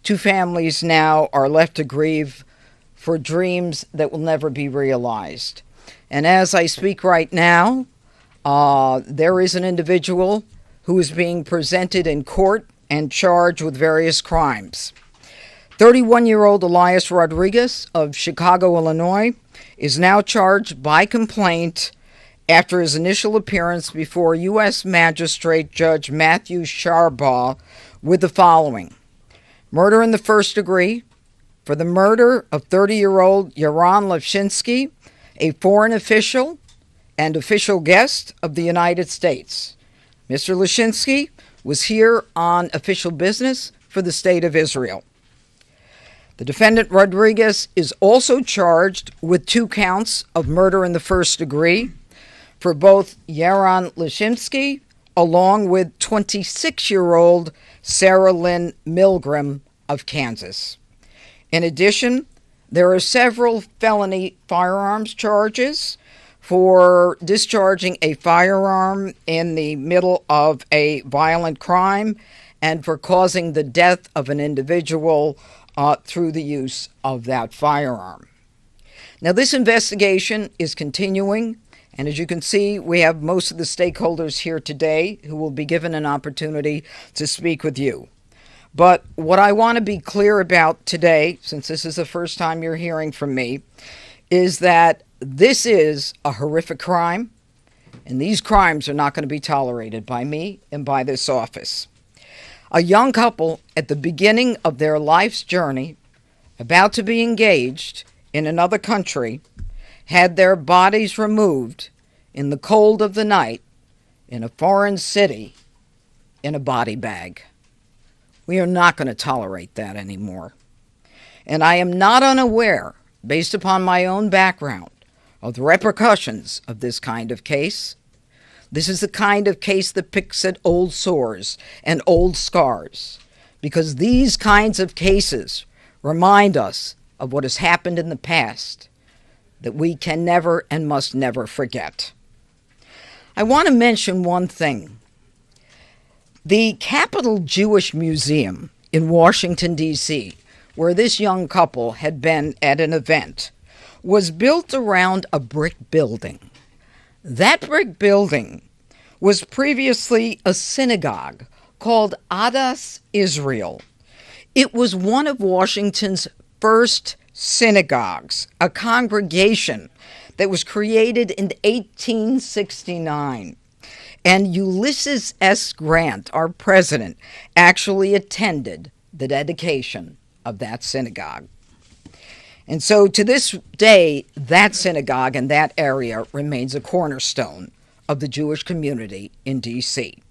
Two families now are left to grieve for dreams that will never be realized. And as I speak right now, there is an individual who is being presented in court and charged with various crimes. 31-year-old Elias Rodriguez of Chicago, Illinois, is now charged by complaint after his initial appearance before U.S. Magistrate Judge Matthew Sharbaugh with the following: murder in the first degree for the murder of 30-year-old Yaron Levshinsky, a foreign official and official guest of the United States. Mr. Levshinsky was here on official business for the State of Israel. The defendant Rodriguez is also charged with 2 counts of murder in the first degree for both Yaron Levshinsky along with 26-year-old Sarah Lynn Milgram of Kansas. In addition, there are several felony firearms charges for discharging a firearm in the middle of a violent crime and for causing the death of an individual through the use of that firearm. Now, this investigation is continuing, and as you can see, we have most of the stakeholders here today who will be given an opportunity to speak with you. But what I want to be clear about today, since this is the first time you're hearing from me, is that this is a horrific crime, and these crimes are not going to be tolerated by me and by this office. A young couple at the beginning of their life's journey, about to be engaged in another country, had their bodies removed in the cold of the night in a foreign city in a body bag. We are not going to tolerate that anymore. And I am not unaware, based upon my own background, of the repercussions of this kind of case. This is the kind of case that picks at old sores and old scars, because these kinds of cases remind us of what has happened in the past that we can never and must never forget. I want to mention one thing. The Capitol Jewish Museum in Washington, D.C., where this young couple had been at an event, was built around a brick building. That brick building was previously a synagogue called Adas Israel. It was one of Washington's first synagogues, a congregation that was created in 1869. And Ulysses S. Grant, our president, actually attended the dedication of that synagogue. And so to this day, that synagogue and that area remains a cornerstone of the Jewish community in D.C.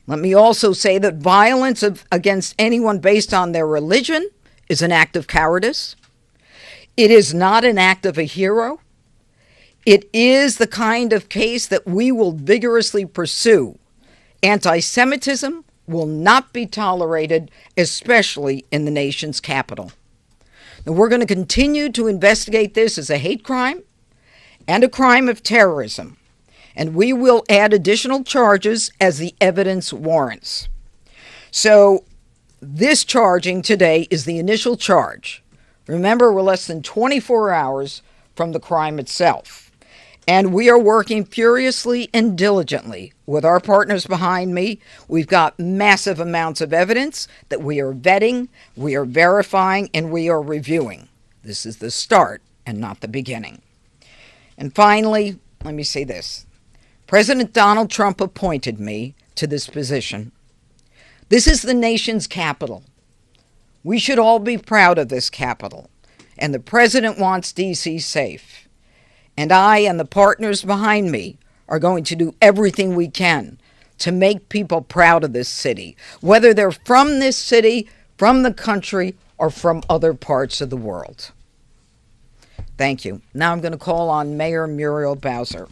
Let me also say that violence against anyone based on their religion is an act of cowardice. It is not an act of a hero. It is the kind of case that we will vigorously pursue. Anti-Semitism will not be tolerated, especially in the nation's capital. Now, we're going to continue to investigate this as a hate crime and a crime of terrorism, and we will add additional charges as the evidence warrants. So this charging today is the initial charge. Remember, we're less than 24 hours from the crime itself, and we are working furiously and diligently with our partners behind me. We've got massive amounts of evidence that we are vetting, we are verifying, and we are reviewing. This is the start and not the beginning. And finally, let me say this. President Donald Trump appointed me to this position. This is the nation's capital. We should all be proud of this capital. And the president wants D.C. safe. And I and the partners behind me are going to do everything we can to make people proud of this city, whether they're from this city, from the country, or from other parts of the world. Thank you. Now I'm going to call on Mayor Muriel Bowser.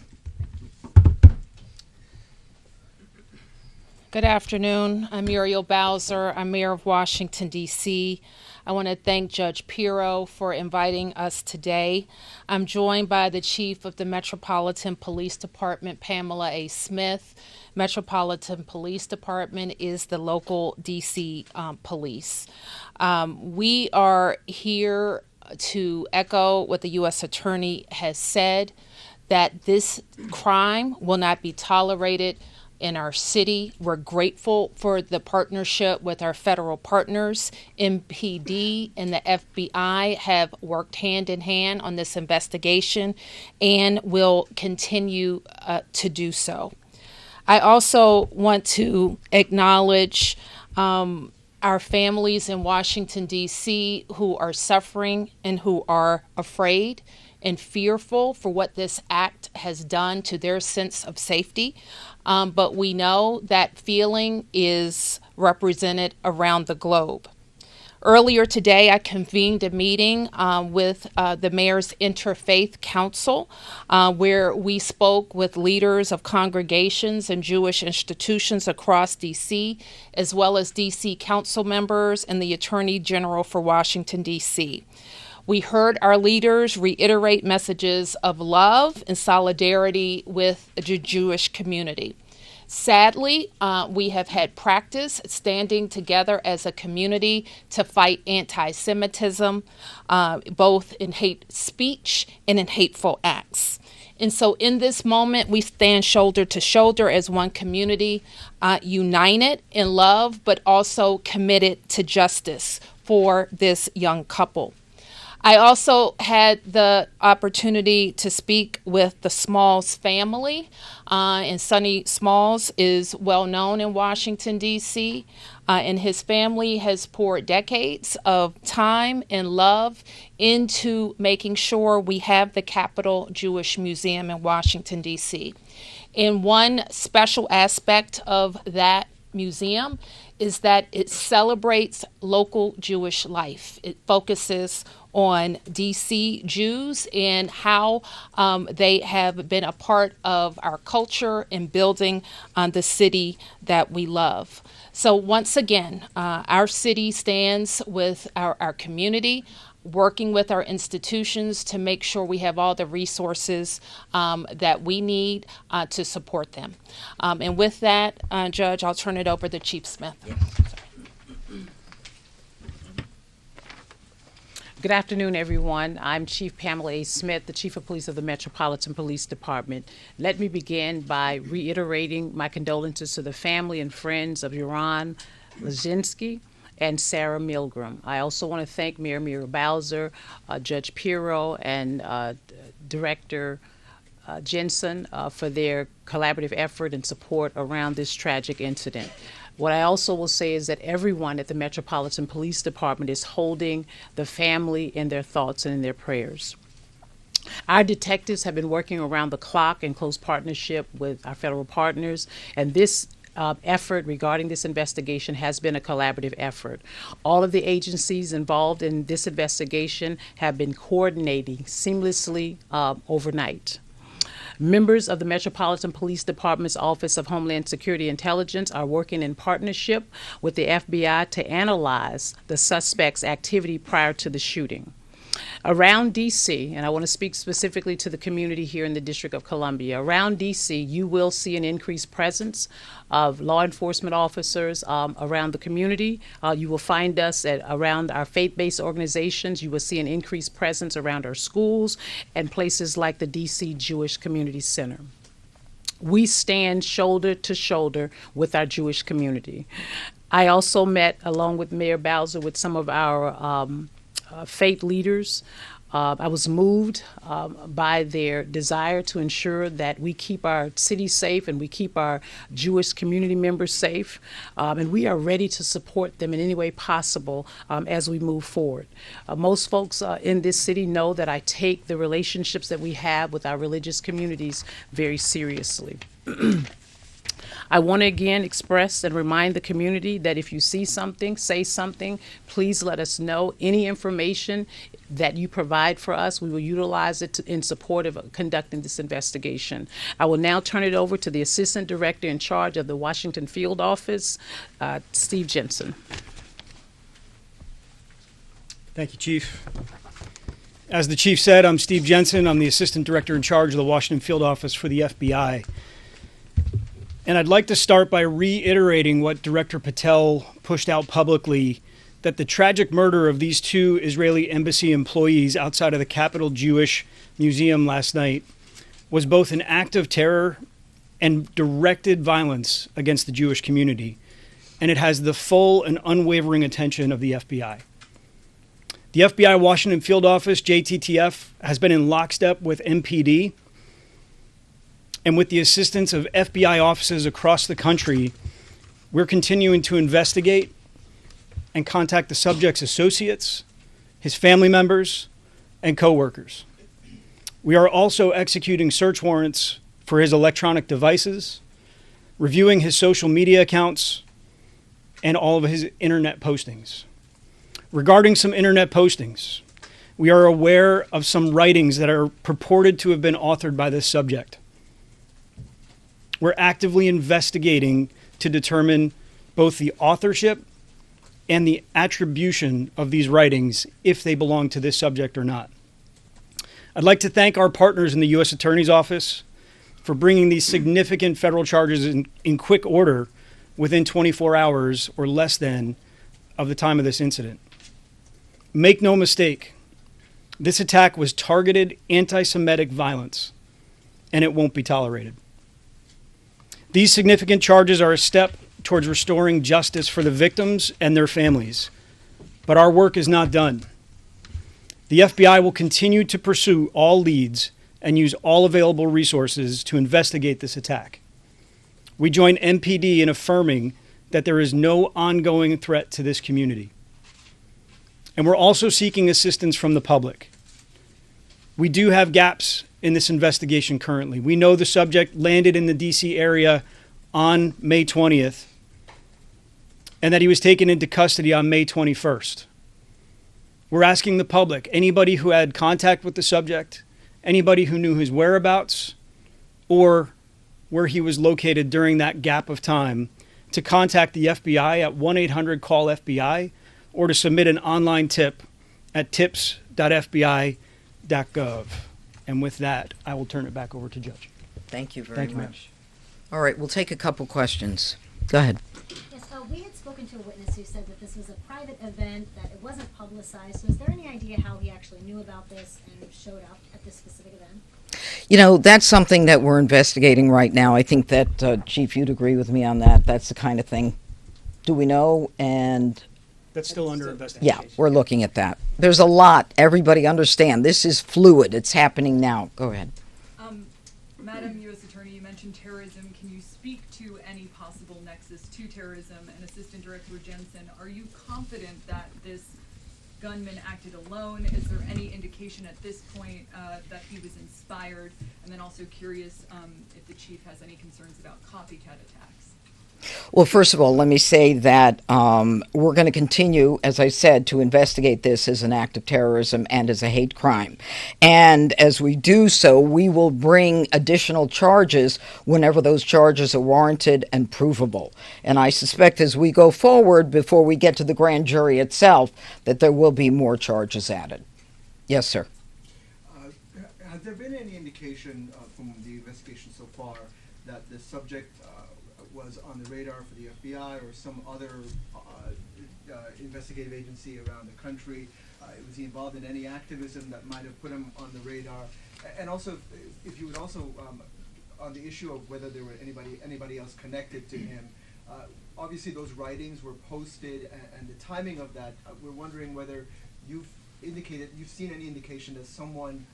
Good afternoon. I'm Muriel Bowser. I'm Mayor of Washington, D.C. I want to thank Judge Pirro for inviting us today. I'm joined by the Chief of the Metropolitan Police Department, Pamela A. Smith, Metropolitan Police Department is the local DC police. We are here to echo what the U.S. Attorney has said, that this crime will not be tolerated in our city. We're grateful for the partnership with our federal partners. MPD and the FBI have worked hand in hand on this investigation and will continue to do so. I also want to acknowledge our families in Washington, D.C. who are suffering and who are afraid and fearful for what this act has done to their sense of safety. But we know that feeling is represented around the globe. Earlier today, I convened a meeting with the Mayor's Interfaith Council, where we spoke with leaders of congregations and Jewish institutions across D.C., as well as D.C. council members and the Attorney General for Washington, D.C. We heard our leaders reiterate messages of love and solidarity with the Jewish community. Sadly, we have had practice standing together as a community to fight anti-Semitism, both in hate speech and in hateful acts. And so in this moment, we stand shoulder to shoulder as one community, united in love, but also committed to justice for this young couple. I also had the opportunity to speak with the Smalls family, and Sonny Smalls is well known in Washington, D.C., and his family has poured decades of time and love into making sure we have the Capitol Jewish Museum in Washington, D.C. And one special aspect of that museum is that it celebrates local Jewish life. It focuses on DC Jews and how they have been a part of our culture and building the city that we love. So once again, our city stands with our community, working with our institutions to make sure we have all the resources that we need to support them. And with that, Judge, I'll turn it over to Chief Smith. Good afternoon, everyone. I'm Chief Pamela A. Smith, the Chief of Police of the Metropolitan Police Department. Let me begin by reiterating my condolences to the family and friends of Yaron Lazinski and Sarah Milgram. I also want to thank Mayor Muriel Bowser, Judge Pirro, and Director Jensen for their collaborative effort and support around this tragic incident. What I also will say is that everyone at the Metropolitan Police Department is holding the family in their thoughts and in their prayers. Our detectives have been working around the clock in close partnership with our federal partners, and this effort regarding this investigation has been a collaborative effort. All of the agencies involved in this investigation have been coordinating seamlessly overnight. Members of the Metropolitan Police Department's Office of Homeland Security Intelligence are working in partnership with the FBI to analyze the suspect's activity prior to the shooting. Around D.C., and I want to speak specifically to the community here in the District of Columbia, around D.C. you will see an increased presence of law enforcement officers around the community. You will find us around our faith-based organizations. You will see an increased presence around our schools and places like the D.C. Jewish Community Center. We stand shoulder to shoulder with our Jewish community. I also met, along with Mayor Bowser, with some of our faith leaders. I was moved by their desire to ensure that we keep our city safe and we keep our Jewish community members safe, and we are ready to support them in any way possible as we move forward. Most folks in this city know that I take the relationships that we have with our religious communities very seriously. I want to again express and remind the community that if you see something, say something, please let us know. Any information that you provide for us, we will utilize it in support of conducting this investigation. I will now turn it over to the Assistant Director in charge of the Washington Field Office, Steve Jensen. Thank you, Chief. As the Chief said, I'm Steve Jensen. I'm the Assistant Director in charge of the Washington Field Office for the FBI. And I'd like to start by reiterating what Director Patel pushed out publicly, that the tragic murder of these two Israeli embassy employees outside of the Capitol Jewish Museum last night was both an act of terror and directed violence against the Jewish community, and it has the full and unwavering attention of the FBI. The FBI Washington Field Office, JTTF, has been in lockstep with MPD, and with the assistance of FBI offices across the country, we're continuing to investigate and contact the subject's associates, his family members, and coworkers. We are also executing search warrants for his electronic devices, reviewing his social media accounts, and all of his internet postings. Regarding some internet postings, we are aware of some writings that are purported to have been authored by this subject. We're actively investigating to determine both the authorship and the attribution of these writings, if they belong to this subject or not. I'd like to thank our partners in the U.S. Attorney's Office for bringing these significant federal charges in quick order within 24 hours or less than of the time of this incident. Make no mistake, this attack was targeted anti-Semitic violence, and it won't be tolerated. These significant charges are a step towards restoring justice for the victims and their families, but our work is not done. The FBI will continue to pursue all leads and use all available resources to investigate this attack. We join MPD in affirming that there is no ongoing threat to this community. And we're also seeking assistance from the public. We do have gaps in this investigation currently. We know the subject landed in the DC area on May 20th and that he was taken into custody on May 21st. We're asking the public, anybody who had contact with the subject, anybody who knew his whereabouts or where he was located during that gap of time, to contact the FBI at 1-800-CALL-FBI or to submit an online tip at tips.fbi.gov. And with that, I will turn it back over to Judge. Thank you very Thank you, ma'am. much. All right, we'll take a couple questions. Go ahead. Yes, we had spoken to a witness who said that this was a private event, that it wasn't publicized. So is there any idea how he actually knew about this and showed up at this specific event? You know, that's something that we're investigating right now. I think that, Chief, you'd agree with me on that. That's the kind of thing. Do we know? And That's still under investigation. yeah, we're looking at that. There's a lot. Everybody understand. This is fluid. It's happening now. Go ahead. Madam U.S. Attorney, you mentioned terrorism. Can you speak to any possible nexus to terrorism? And Assistant Director Jensen, are you confident that this gunman acted alone? Is there any indication at this point that he was inspired? And then also curious if the chief has any concerns about copycat attacks. Well, first of all, let me say that we're going to continue, as I said, to investigate this as an act of terrorism and as a hate crime. And as we do so, we will bring additional charges whenever those charges are warranted and provable. And I suspect as we go forward, before we get to the grand jury itself, that there will be more charges added. Yes, sir. Has there been any indication from the investigation so far that the subject was on the radar for the FBI or some other investigative agency around the country? Was he involved in any activism that might have put him on the radar? And also, if you would also, on the issue of whether there were anybody else connected to him, obviously those writings were posted, and the timing of that, we're wondering whether you've seen any indication that someone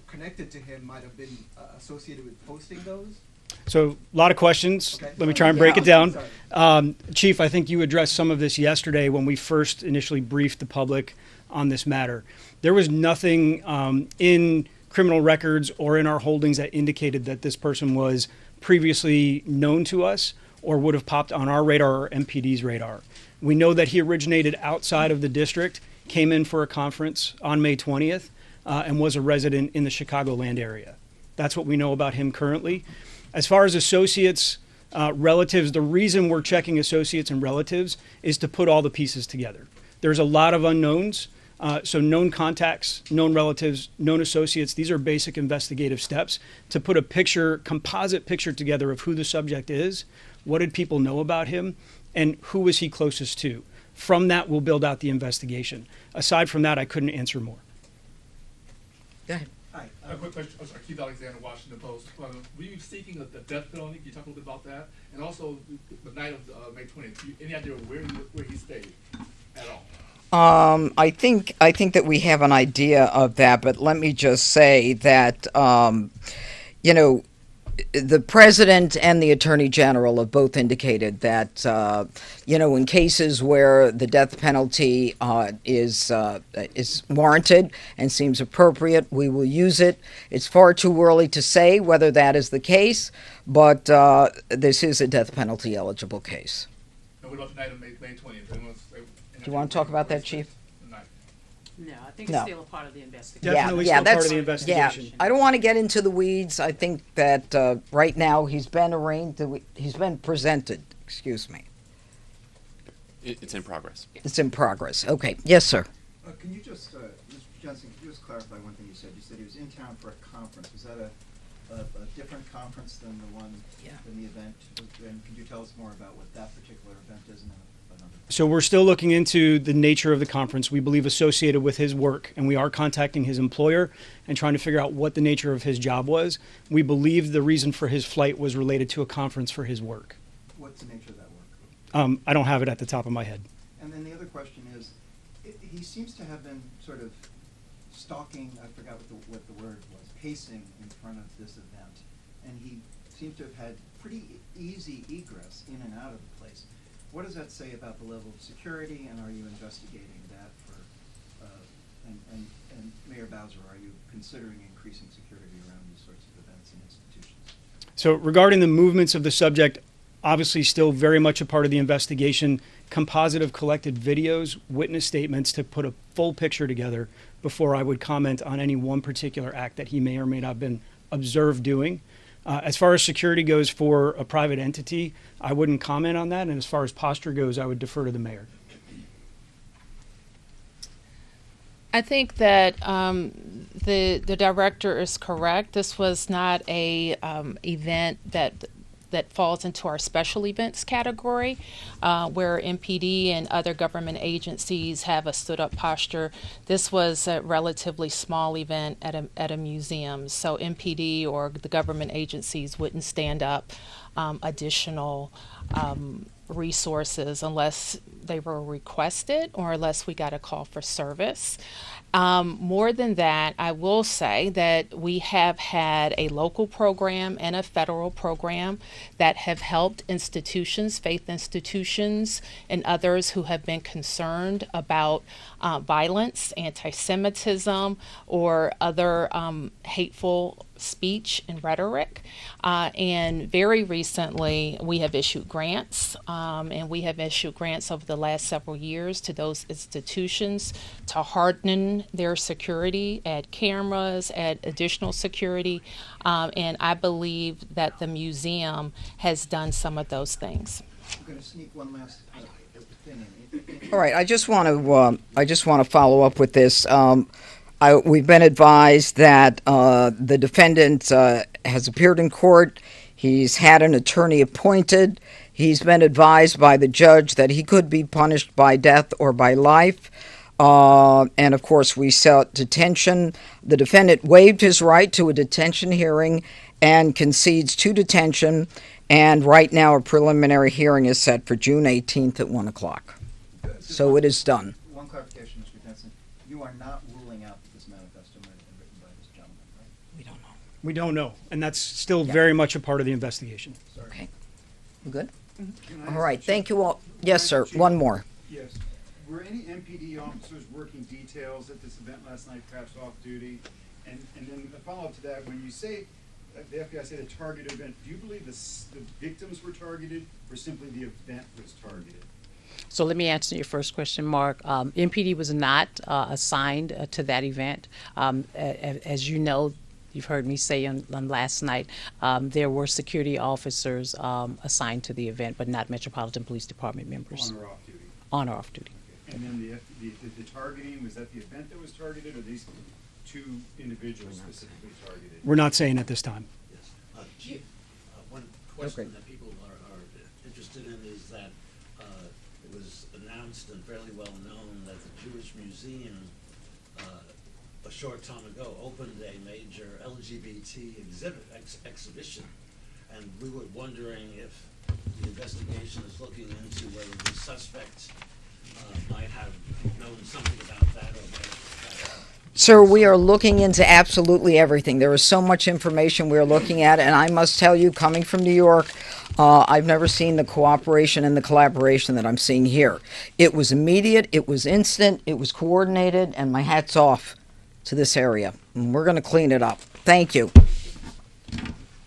connected to him might have been associated with posting those? So, a lot of questions. Okay. Let me try and break it down. Sorry. Chief, I think you addressed some of this yesterday when we first initially briefed the public on this matter. There was nothing in criminal records or in our holdings that indicated that this person was previously known to us or would have popped on our radar or MPD's radar. We know that he originated outside of the district, came in for a conference on May 20th, and was a resident in the Chicagoland area. That's what we know about him currently. As far as associates, relatives, the reason we're checking associates and relatives is to put all the pieces together. There's a lot of unknowns. So known contacts, known relatives, known associates, these are basic investigative steps to put a composite picture together of who the subject is, what did people know about him, and who was he closest to. From that, we'll build out the investigation. Aside from that, I couldn't answer more. Go ahead. Hi. A quick question. I'm sorry, Keith Alexander, Washington Post. Were you seeking the death penalty? Can you talk a little bit about that? And also, the night of May 20th, any idea where he stayed at all? I think that we have an idea of that, but let me just say that the president and the attorney general have both indicated that in cases where the death penalty is warranted and seems appropriate, we will use it. It's far too early to say whether that is the case, but this is a death penalty eligible case. And what about the night of May 20th? Do you want to talk about that, Chief? No, I think No. it's still a part of the investigation. Definitely still part of the investigation. Yeah, I don't want to get into the weeds. I think that right now he's been arraigned. He's been presented. Excuse me. It's in progress. It's in progress. Okay. Yes, sir. Can you just, Mr. Johnson, can you just clarify one thing you said? You said he was in town for a conference. Was that a different conference than the one, than the event? And could you tell us more about what that particular event is and another? So we're still looking into the nature of the conference we believe associated with his work, and we are contacting his employer and trying to figure out what the nature of his job was. We believe the reason for his flight was related to a conference for his work. What's the nature of that work? I don't have it at the top of my head. And then the other question is, he seems to have been sort of stalking, I forgot what the word was, pacing in front of this event. And he seems to have had pretty easy egress in and out of the place. What does that say about the level of security, and are you investigating that for, and Mayor Bowser, are you considering increasing security around these sorts of events and institutions? So regarding the movements of the subject, obviously still very much a part of the investigation. Composite of collected videos, witness statements to put a full picture together before I would comment on any one particular act that he may or may not have been observed doing. As far as security goes for a private entity, I wouldn't comment on that. And as far as posture goes, I would defer to the mayor. I think that the director is correct. This was not a event that falls into our special events category, where MPD and other government agencies have a stood-up posture. This was a relatively small event at a museum, so MPD or the government agencies wouldn't stand up additional resources unless they were requested or unless we got a call for service. More than that, I will say that we have had a local program and a federal program that have helped institutions, faith institutions, and others who have been concerned about violence, anti-Semitism, or other hateful speech and rhetoric. And very recently, we have issued grants, and we have issued grants over the last several years to those institutions to harden their security, add cameras, add additional security, and I believe that the museum has done some of those things. I'm going to sneak one last thing in. All right. I just want to follow up with this. We've been advised that the defendant has appeared in court. He's had an attorney appointed. He's been advised by the judge that he could be punished by death or by life. And, of course, we sought detention. The defendant waived his right to a detention hearing and concedes to detention. And right now a preliminary hearing is set for June 18th at 1 o'clock. So it is done. One clarification, Mr. Benson. You are not ruling out that this manifesto might have been written by this gentleman, right? We don't know. We don't know, and that's still very much a part of the investigation. Sorry. Okay. You good? Can I All ask right. the Thank chief- you all. can I Yes, ask sir. the chief- One more. Yes. Were any MPD officers working details at this event last night, perhaps off duty? And then a follow-up to that, when you say, the FBI said a targeted event, do you believe the victims were targeted or simply the event was targeted? So let me answer your first question, Mark. MPD was not assigned to that event. As you know, you've heard me say on last night, there were security officers assigned to the event, but not Metropolitan Police Department members. On or off duty? On or off duty. And then the targeting, was that the event that was targeted, or these two individuals specifically targeted? We're not saying at this time. Yes. Chief, one question that people are interested in is that it was announced and fairly well known that the Jewish Museum a short time ago opened a major LGBT exhibition, and we were wondering if the investigation is looking into whether the suspects might have known something about that or might have. Sir, we are looking into absolutely everything. There is so much information we're looking at, and I must tell you, coming from New York, I've never seen the cooperation and the collaboration that I'm seeing here. It was immediate, it was instant, it was coordinated, and my hat's off to this area. And we're going to clean it up. Thank you.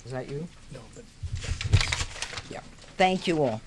Is that you? No, but Yeah. Thank you all.